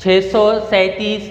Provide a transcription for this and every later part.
637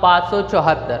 574۔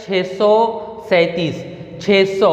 637۔ 600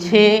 6،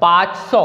500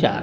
4۔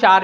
4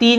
3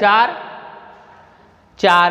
4، 4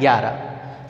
11،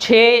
6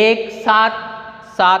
1 7، 7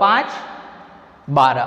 5 12،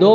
2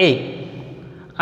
1۔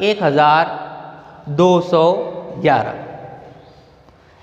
1211۔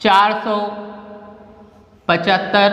475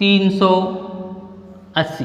380۔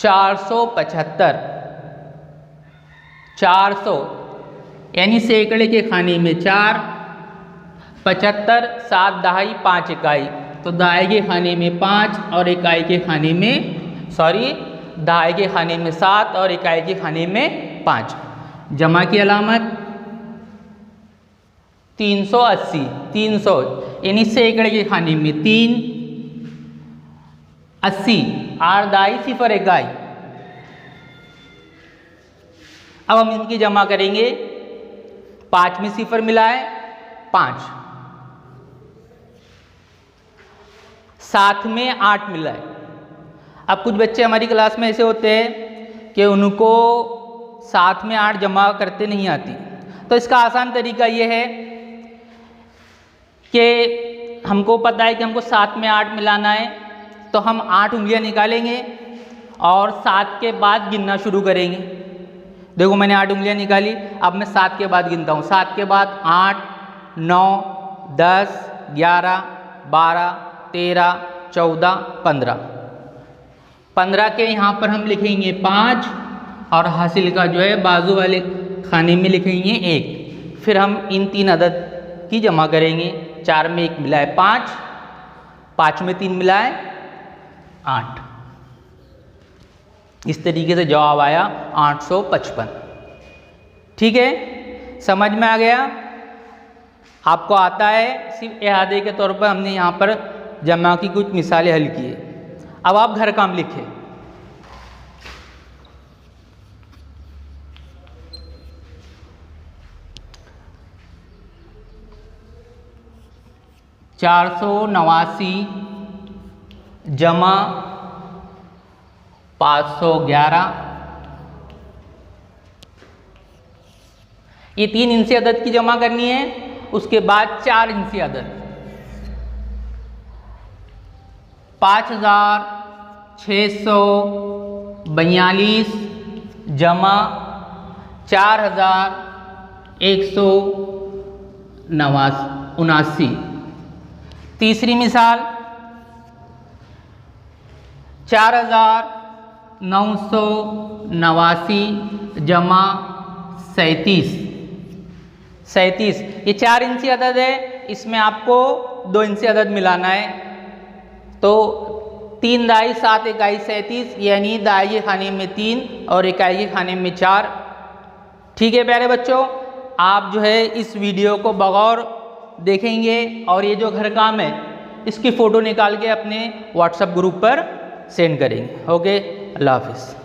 475, 400 यानी सैकड़े के खाने में 4, 75, 7 दहाई 5 इकाई, तो दहाई के खाने में 5 और इकाई के खाने में दहाई के खाने में 7 और इकाई के खाने में 5। जमा की अलामत 380, 300 यानी सैकड़े के खाने में 3, 80, 8 दहाई 0 इकाई। अब हम इनकी जमा करेंगे, 5 में 0 मिला है 5, 7 में 8 मिला है। अब कुछ बच्चे हमारी क्लास में ऐसे होते हैं कि उनको 7 में 8 जमा करते नहीं आती, तो इसका आसान तरीका ये है कि हमको पता है कि हमको 7 में 8 मिलाना है, तो हम 8 उंगलियां निकालेंगे और 7 के बाद गिनना शुरू करेंगे। देखो मैंने 8 उंगलियां निकाली, अब मैं 7 के बाद गिनता हूँ। 7 के बाद 8, 9, 10, 11, 12, 13, 14, 15। 15 के यहाँ पर हम लिखेंगे 5 और हासिल का जो है बाजू वाले खाने में लिखेंगे 1। फिर हम इन 3 अदद की जमा करेंगे। 4 में 1 मिला है 5, 5 में 3 मिला है 8। इस तरीके से जवाब आया 855। ठीक है, समझ में आ गया? आपको आता है, सिर्फ इहादे के तौर पर हमने यहाँ पर जमा की कुछ मिसालें हल की है। अब आप घर काम लिखें। $489 जमा 511, ये 3 इंसी अदद की जमा करनी है। उसके बाद 4 इंसी अदद 5642 जमा 4179। तीसरी मिसाल 4989 जमा 37। ये 4 इंची अदद है, इसमें आपको 2 इंची अदद मिलाना है। तो 3 दहाई 7 इकाई 37, यानी दहाई के खाने में 3 और इकाई के खाने में 4। ठीक है प्यारे बच्चों, आप जो है इस वीडियो को बगौर देखेंगे और ये जो घर काम है इसकी फ़ोटो निकाल के अपने व्हाट्सएप ग्रुप पर सेंड करेंगे। ओके, अल्लाह हाफिज़।